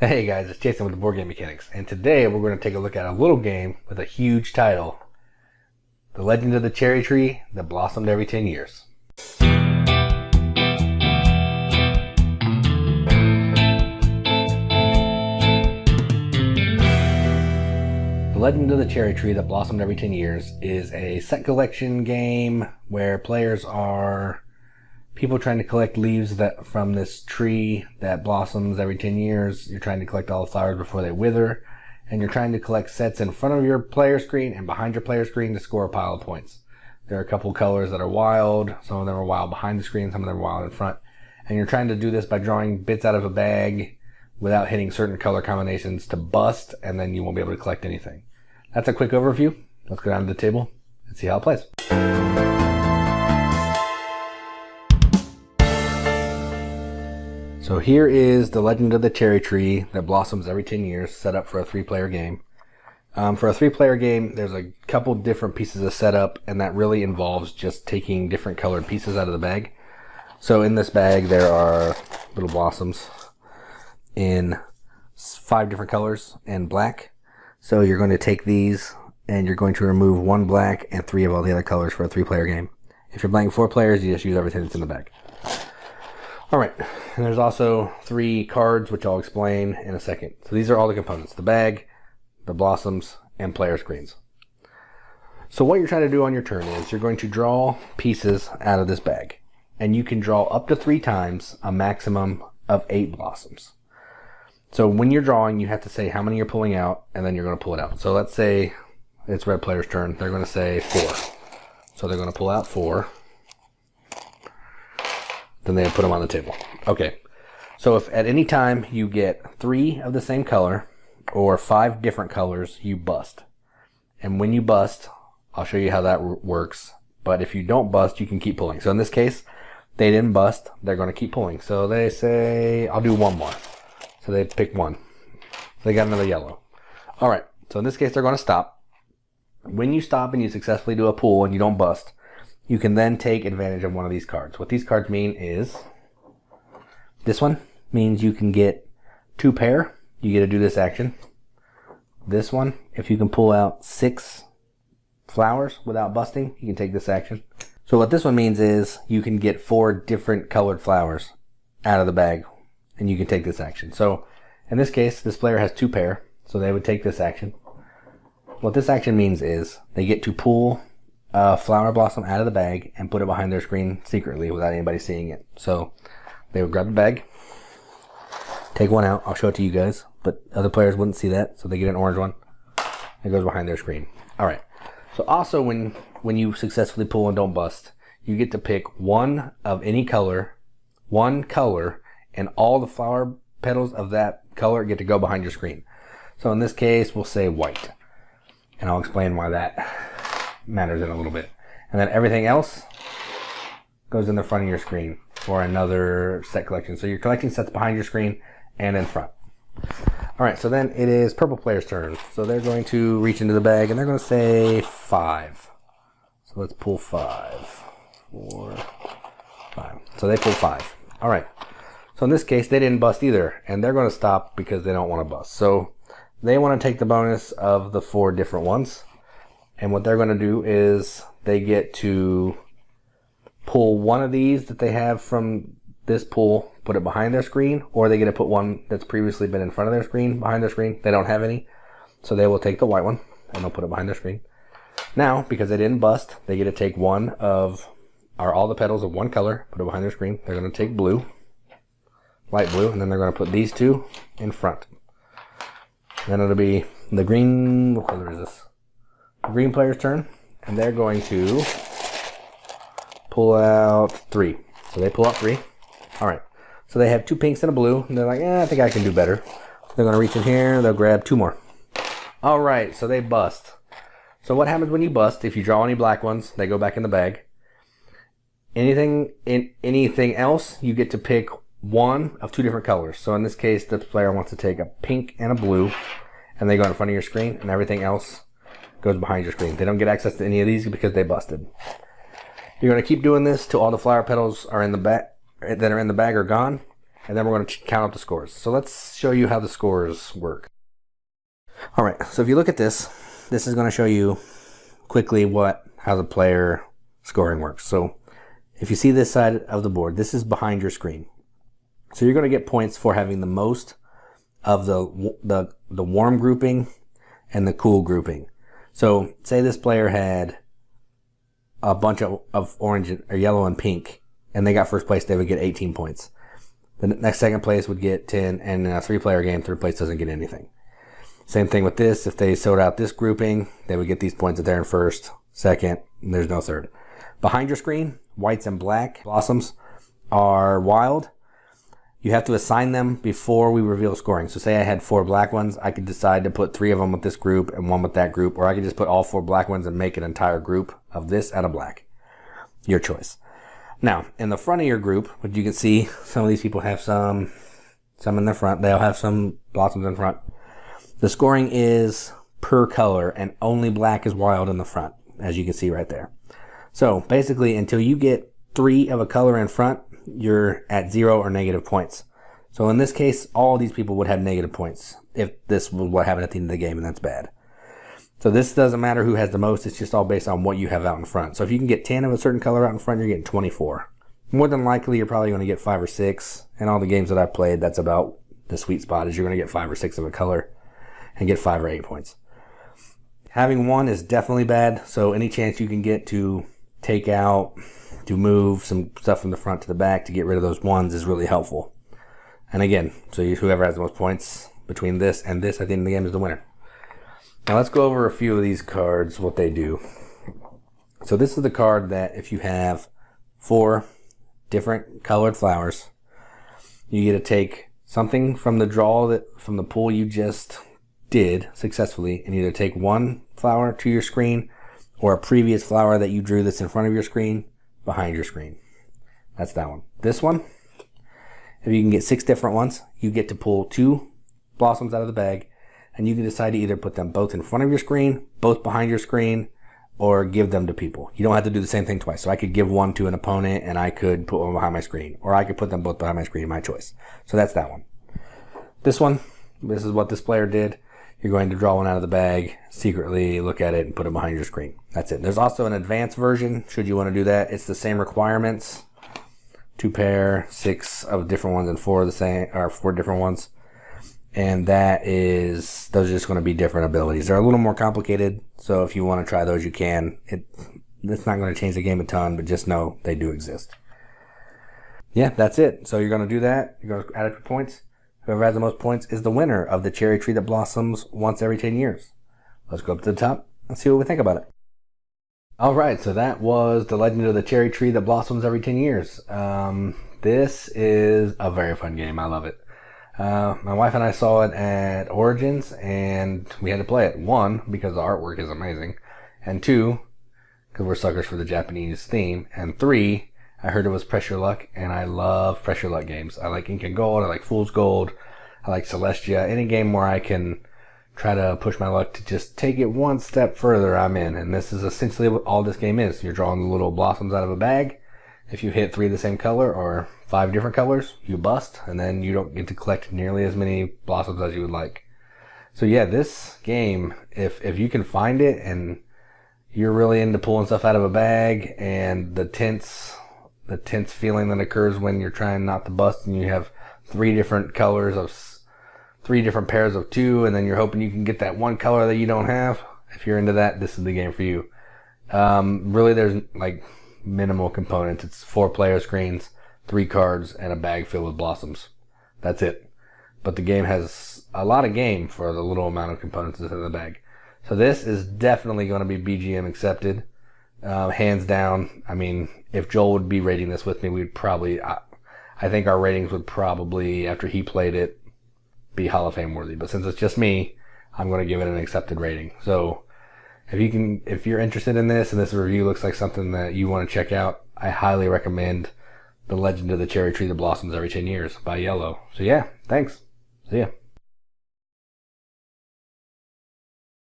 Hey guys, it's Jason with the Boardgame Mechanics, and today we're going to take a look at a little game with a huge title. The Legend of the Cherry Tree that blossomed every 10 years. The Legend of the Cherry Tree that blossomed every 10 years is a set collection game where players are people trying to collect leaves from this tree that blossoms every 10 years. You're trying to collect all the flowers before they wither, and you're trying to collect sets in front of your player screen and behind your player screen to score a pile of points. There are a couple colors that are wild. Some of them are wild behind the screen, some of them are wild in front. And you're trying to do this by drawing bits out of a bag without hitting certain color combinations to bust, and then you won't be able to collect anything. That's a quick overview. Let's go down to the table and see how it plays. So here is the Legend of the Cherry Tree that blossoms every 10 years, set up for a 3-player game. For a 3-player game, there's a couple different pieces of setup, and that really involves just taking different colored pieces out of the bag. So in this bag, there are little blossoms in 5 different colors and black. So you're going to take these, and you're going to remove 1 black and 3 of all the other colors for a 3-player game. If you're playing 4 players, you just use everything that's in the bag. Alright, and there's also 3 cards, which I'll explain in a second. So these are all the components: the bag, the blossoms, and player screens. So what you're trying to do on your turn is you're going to draw pieces out of this bag. And you can draw up to 3 times a maximum of 8 blossoms. So when you're drawing, you have to say how many you're pulling out, and then you're going to pull it out. So let's say it's red player's turn. They're going to say 4. So they're going to pull out 4. Then they put them on the table. Okay, so if at any time you get 3 of the same color or 5 different colors, you bust. And when you bust, I'll show you how that works. But if you don't bust, you can keep pulling. So in this case, they didn't bust. They're going to keep pulling. So they say, I'll do 1 more. So they pick 1. So they got another yellow. All right, so in this case, they're going to stop. When you stop and you successfully do a pull and you don't bust, you can then take advantage of one of these cards. What these cards mean is, this one means you can get 2 pair. You get to do this action. This one, if you can pull out 6 flowers without busting, you can take this action. So what this one means is you can get 4 different colored flowers out of the bag, and you can take this action. So in this case, this player has 2 pair, so they would take this action. What this action means is they get to pull a flower blossom out of the bag and put it behind their screen secretly without anybody seeing it. So they would grab the bag, take one out. I'll show it to you guys, but other players wouldn't see that, so they get an orange one. It goes behind their screen. All right. So also when you successfully pull and don't bust, you get to pick 1 of any color, 1 color, and all the flower petals of that color get to go behind your screen. So in this case, we'll say white, and I'll explain why that matters in a little bit. And then everything else goes in the front of your screen for another set collection. So you're collecting sets behind your screen and in front. Alright, so then it is purple player's turn. So they're going to reach into the bag and they're going to say 5. So let's pull 5. 4, 5. So they pull 5. Alright. So in this case, they didn't bust either. And they're going to stop because they don't want to bust. So they want to take the bonus of the 4 different ones. And what they're going to do is they get to pull 1 of these that they have from this pool, put it behind their screen, or they get to put 1 that's previously been in front of their screen, behind their screen. They don't have any, so they will take the white one and they'll put it behind their screen. Now, because they didn't bust, they get to take all the petals of 1 color, put it behind their screen. They're going to take blue, light blue, and then they're going to put these 2 in front. Then it'll be the green. What color is this? Green player's turn, and they're going to pull out 3. So they pull out 3. Alright, so they have 2 pinks and a blue, and they're like, I think I can do better. They're going to reach in here, they'll grab 2 more. Alright, so they bust. So what happens when you bust? If you draw any black ones, they go back in the bag. Anything else, you get to pick 1 of 2 different colors. So in this case, the player wants to take a pink and a blue, and they go in front of your screen, and everything else goes behind your screen. They don't get access to any of these because they busted. You're going to keep doing this till all the flower petals are in the bag that are in the bag are gone, and then we're going to count up the scores. So let's show you how the scores work. All right, so if you look at this, this is going to show you quickly how the player scoring works. So if you see this side of the board, this is behind your screen. So you're going to get points for having the most of the warm grouping and the cool grouping. So say this player had a bunch of orange or yellow and pink, and they got first place, they would get 18 points. The next second place would get 10, and in a 3-player game, third place doesn't get anything. Same thing with this. If they sort out this grouping, they would get these points if they're in first, second, and there's no third. Behind your screen, whites and black blossoms are wild. You have to assign them before we reveal scoring. So say I had 4 black ones, I could decide to put 3 of them with this group and 1 with that group, or I could just put all 4 black ones and make an entire group of this out of black. Your choice. Now, in the front of your group, what you can see, some of these people have some in the front. They'll have some blossoms in front. The scoring is per color, and only black is wild in the front, as you can see right there. So basically, until you get 3 of a color in front, you're at 0 or negative points. So in this case, all these people would have negative points if this was what happened at the end of the game, and that's bad. So this doesn't matter who has the most, it's just all based on what you have out in front. So if you can get 10 of a certain color out in front, you're getting 24. More than likely, you're probably going to get 5 or 6. In all the games that I've played, that's about the sweet spot, is you're going to get 5 or 6 of a color and get 5 or 8 points. Having 1 is definitely bad, so any chance you can get to take out, to move some stuff from the front to the back to get rid of those 1s is really helpful. And again, so whoever has the most points between this and this at the end of the game is the winner. Now let's go over a few of these cards, what they do. So this is the card that if you have 4 different colored flowers, you get to take something from the draw from the pool you just did successfully, and either take 1 flower to your screen or a previous flower that you drew that's in front of your screen behind your screen. That's that one. This one, if you can get 6 different ones, you get to pull 2 blossoms out of the bag, and you can decide to either put them both in front of your screen, both behind your screen, or give them to people. You don't have to do the same thing twice. So I could give 1 to an opponent, and I could put 1 behind my screen, or I could put them both behind my screen, my choice. So that's that one. This one, this is what this player did. You're going to draw 1 out of the bag, secretly look at it, and put it behind your screen. That's it. There's also an advanced version, should you want to do that. It's the same requirements. 2 pair, 6 of different ones, and 4 of the same, or 4 different ones. And those are just going to be different abilities. They're a little more complicated, so if you want to try those, you can. It's not going to change the game a ton, but just know they do exist. Yeah, that's it. So you're going to do that. You're going to add up your points. Whoever has the most points is the winner of the cherry tree that blossoms once every 10 years. Let's go up to the top and see what we think about it. Alright, so that was The Legend of the Cherry Tree that blossoms every 10 years. This is a very fun game. I love it. My wife and I saw it at Origins, and we had to play it. 1, because the artwork is amazing, and 2, because we're suckers for the Japanese theme, and 3, I heard it was Pressure Luck, and I love Pressure Luck games. I like Ink and Gold, I like Fool's Gold, I like Celestia. Any game where I can try to push my luck to just take it 1 step further, I'm in. And this is essentially what all this game is. You're drawing the little blossoms out of a bag. If you hit 3 of the same color or 5 different colors, you bust, and then you don't get to collect nearly as many blossoms as you would like. So yeah, this game, if you can find it and you're really into pulling stuff out of a bag, and the tense feeling that occurs when you're trying not to bust and you have 3 different colors of 3 different pairs of 2, and then you're hoping you can get that 1 color that you don't have. If you're into that, this is the game for you. Really, there's like minimal components. It's 4 player screens, 3 cards, and a bag filled with blossoms. That's it. But the game has a lot of game for the little amount of components that's in the bag. So this is definitely going to be BGM accepted. Hands down. I mean, if Joel would be rating this with me, we'd probably, I think our ratings would probably, after he played it, be Hall of Fame worthy. But since it's just me, I'm going to give it an accepted rating. So if you're interested in this and this review looks like something that you want to check out, I highly recommend The Legend of the Cherry Tree that Blossoms Every 10 Years by iello. So yeah, thanks. See ya.